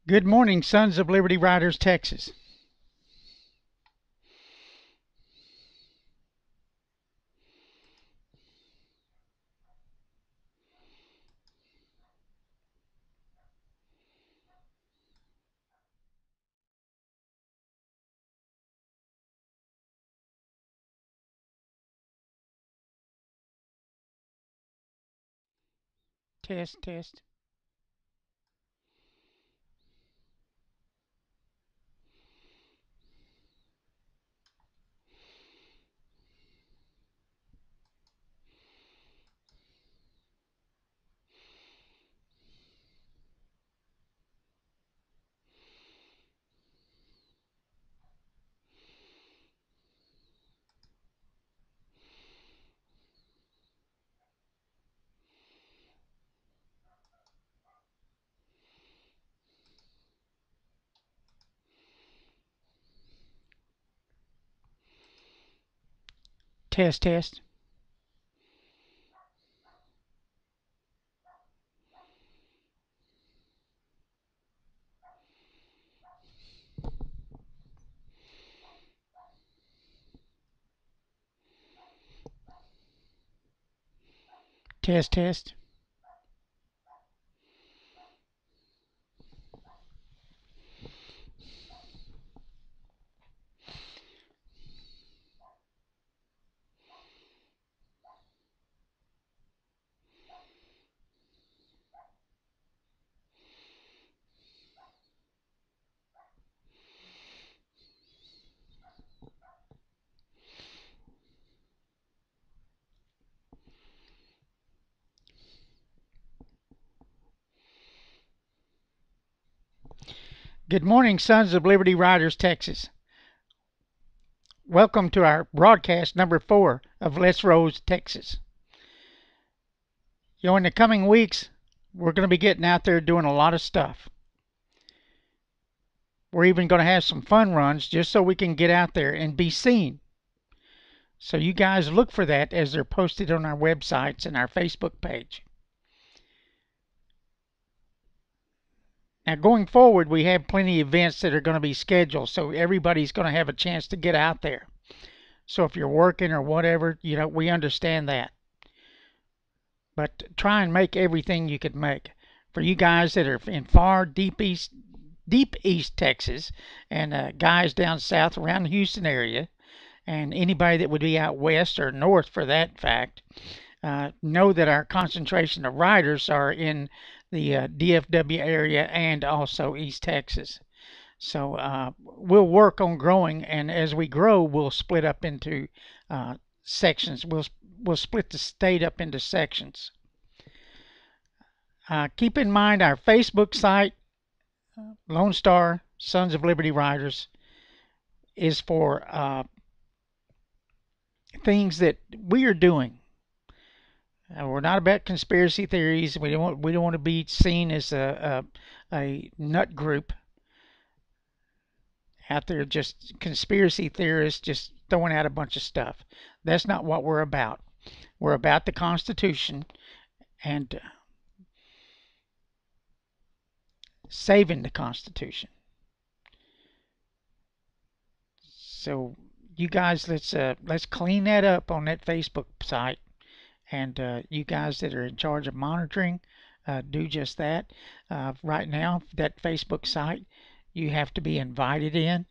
Good morning, Sons of Liberty Riders, Texas. Test, test. Test, test. Test, test. Good morning, Sons of Liberty Riders, Texas. Welcome to our broadcast number 4 of Let's Rose, Texas. In the coming weeks, we're going to be getting out there doing a lot of stuff. We're even going to have some fun runs just so we can get out there and be seen. So you guys look for that as they're posted on our websites and our Facebook page. Now, going forward, we have plenty of events that are going to be scheduled, so everybody's going to have a chance to get out there. So if you're working or whatever, we understand that. But try and make everything you could make. For you guys that are in far deep east Texas, and guys down south around the Houston area, and anybody that would be out west or north for that fact, know that our concentration of riders are in the DFW area and also East Texas. So we'll work on growing, and as we grow, we'll split up into sections. We'll split the state up into sections. Keep in mind our Facebook site, Lone Star Sons of Liberty Riders, is for things that we are doing. We're not about conspiracy theories. We don't want to be seen as a nut group out there, just conspiracy theorists just throwing out a bunch of stuff. That's not what we're about. We're about the Constitution and saving the Constitution. So you guys, let's clean that up on that Facebook site, and you guys that are in charge of monitoring, do just that. Right now, that Facebook site, you have to be invited in.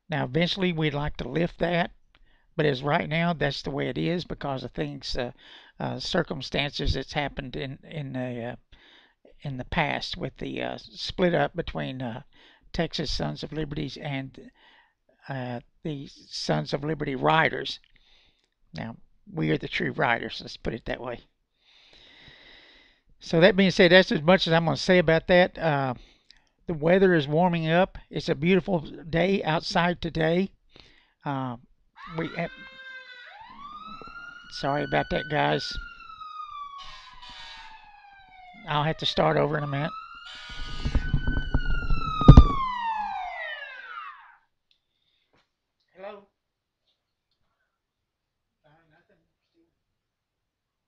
Now, eventually, we'd like to lift that, but as right now, that's the way it is because of things, circumstances that's happened in the past with the split up between Texas Sons of Liberties and the Sons of Liberty Riders. Now, we are the true riders, let's put it that way. So that being said, that's as much as I'm going to say about that. The weather is warming up. It's a beautiful day outside today. Uh, we Sorry about that, guys. I'll have to start over in a minute. Hello. Nothing.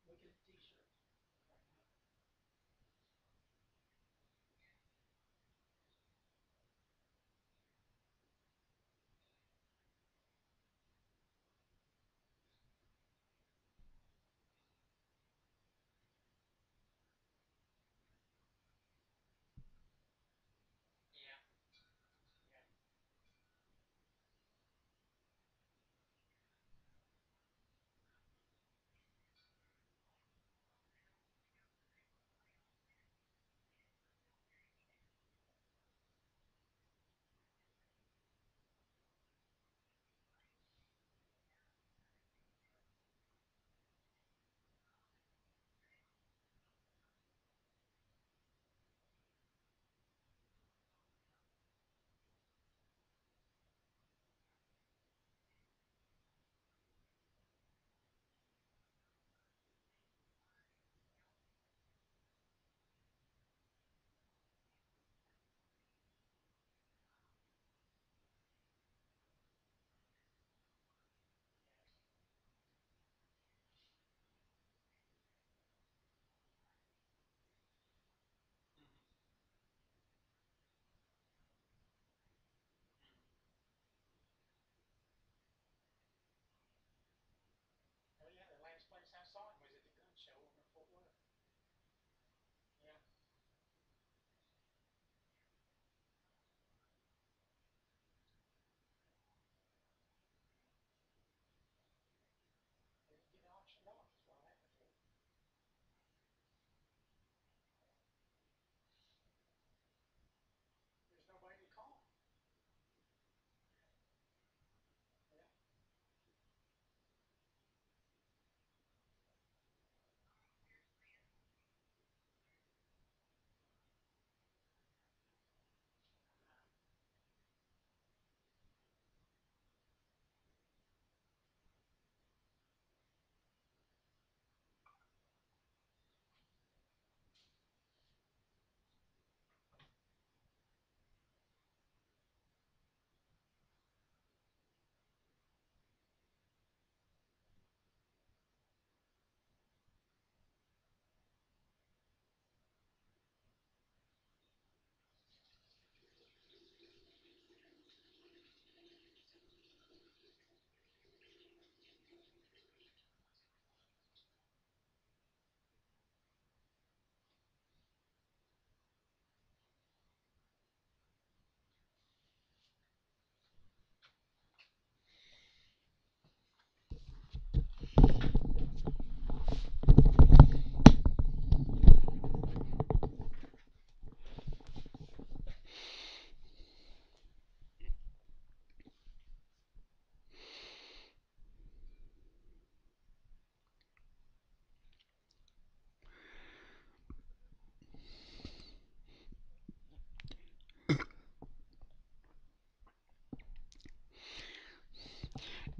Look at the t-shirt.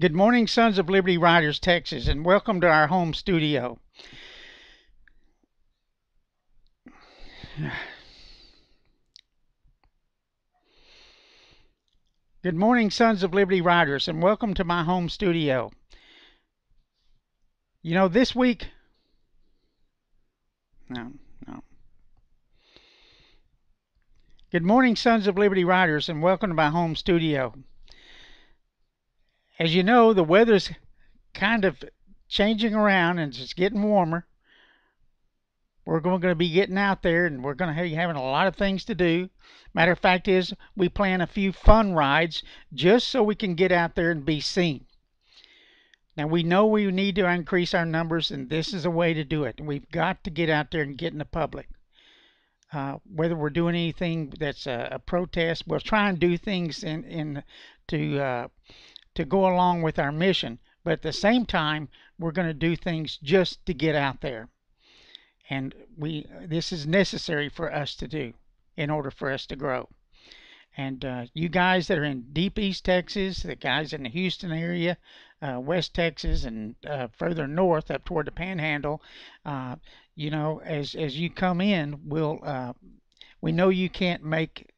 Good morning, Sons of Liberty Riders, Texas, and welcome to our home studio. Good morning, Sons of Liberty Riders, and welcome to my home studio. You know, this week... No. Good morning, Sons of Liberty Riders, and welcome to my home studio. As you know, the weather's kind of changing around and it's getting warmer. We're going to be getting out there and we're going to be having a lot of things to do. Matter of fact is, we plan a few fun rides just so we can get out there and be seen. Now, we know we need to increase our numbers, and this is a way to do it. We've got to get out there and get in the public. Whether we're doing anything that's a protest, we'll try and do things to go along with our mission. But at the same time, we're going to do things just to get out there. And this is necessary for us to do in order for us to grow. And you guys that are in deep East Texas, the guys in the Houston area, West Texas, and further north up toward the Panhandle, you know, as you come in, we know you can't make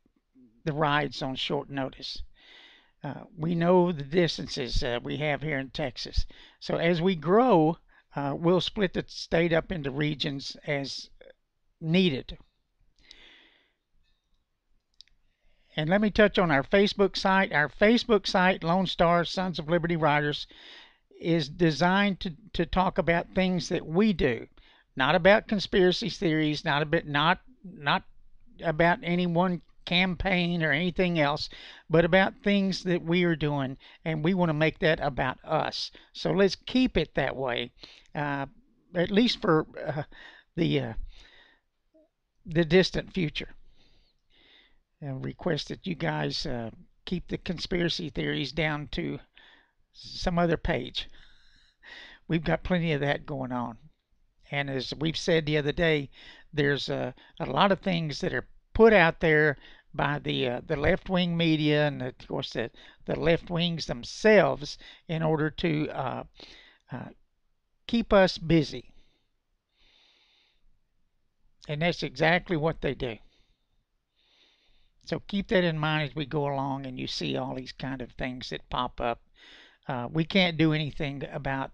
the rides on short notice. We know the distances we have here in Texas. So as we grow, we'll split the state up into regions as needed. And let me touch on our Facebook site. Our Facebook site, Lone Star Sons of Liberty Riders, is designed to talk about things that we do, not about conspiracy theories, not about any one campaign or anything else, but about things that we are doing, and we want to make that about us. So let's keep it that way, at least for the distant future. Request that you guys keep the conspiracy theories down to some other page. We've got plenty of that going on. And as we've said the other day, there's a lot of things that are put out there by the left-wing media and, of course, the left-wings themselves in order to keep us busy. And that's exactly what they do. So keep that in mind as we go along and you see all these kind of things that pop up. We can't do anything about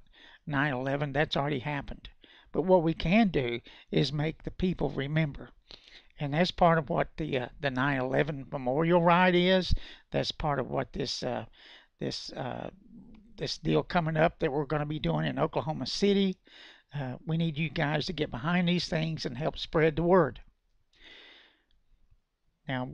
9/11. That's already happened. But what we can do is make the people remember. And that's part of what the 9/11 Memorial Ride is. That's part of what this deal coming up that we're going to be doing in Oklahoma City. We need you guys to get behind these things and help spread the word. Now,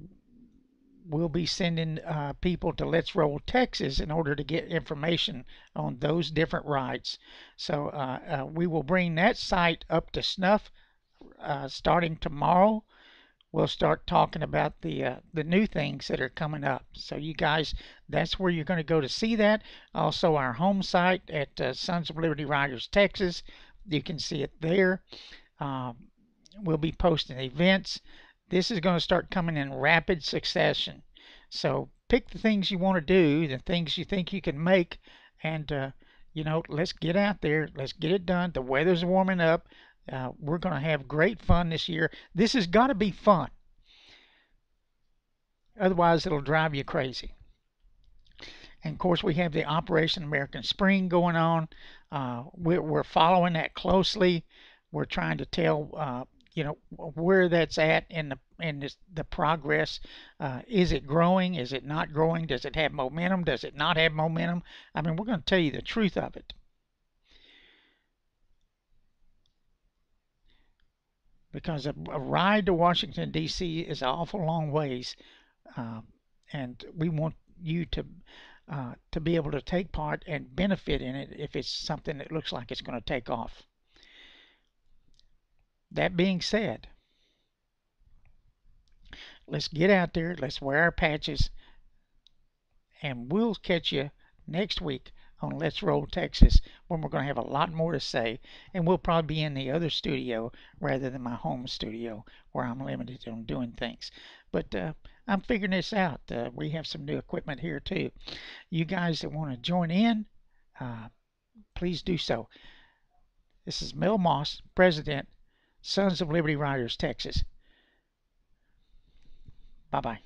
we'll be sending people to Let's Roll Texas in order to get information on those different rides. So we will bring that site up to snuff starting tomorrow. We'll start talking about the new things that are coming up. So you guys, that's where you're going to go to see that. Also, our home site at Sons of Liberty Riders Texas. You can see it there. We'll be posting events. This is going to start coming in rapid succession. So pick the things you want to do, the things you think you can make, and you know, let's get out there. Let's get it done. The weather's warming up. We're going to have great fun this year. This has got to be fun. Otherwise, it'll drive you crazy. And of course, we have the Operation American Spring going on. We're following that closely. We're trying to tell you know, where that's at in the progress. Is it growing? Is it not growing? Does it have momentum? Does it not have momentum? I mean, we're going to tell you the truth of it. Because a ride to Washington, D.C. is an awful long ways, and we want you to be able to take part and benefit in it if it's something that looks like it's going to take off. That being said, let's get out there, let's wear our patches, and we'll catch you next week on Let's Roll Texas, when we're going to have a lot more to say, and we'll probably be in the other studio rather than my home studio where I'm limited on doing things. But I'm figuring this out. We have some new equipment here too. You guys that want to join in, uh, please do so. This is Mel Moss, President, Sons of Liberty Riders, Texas. Bye-bye.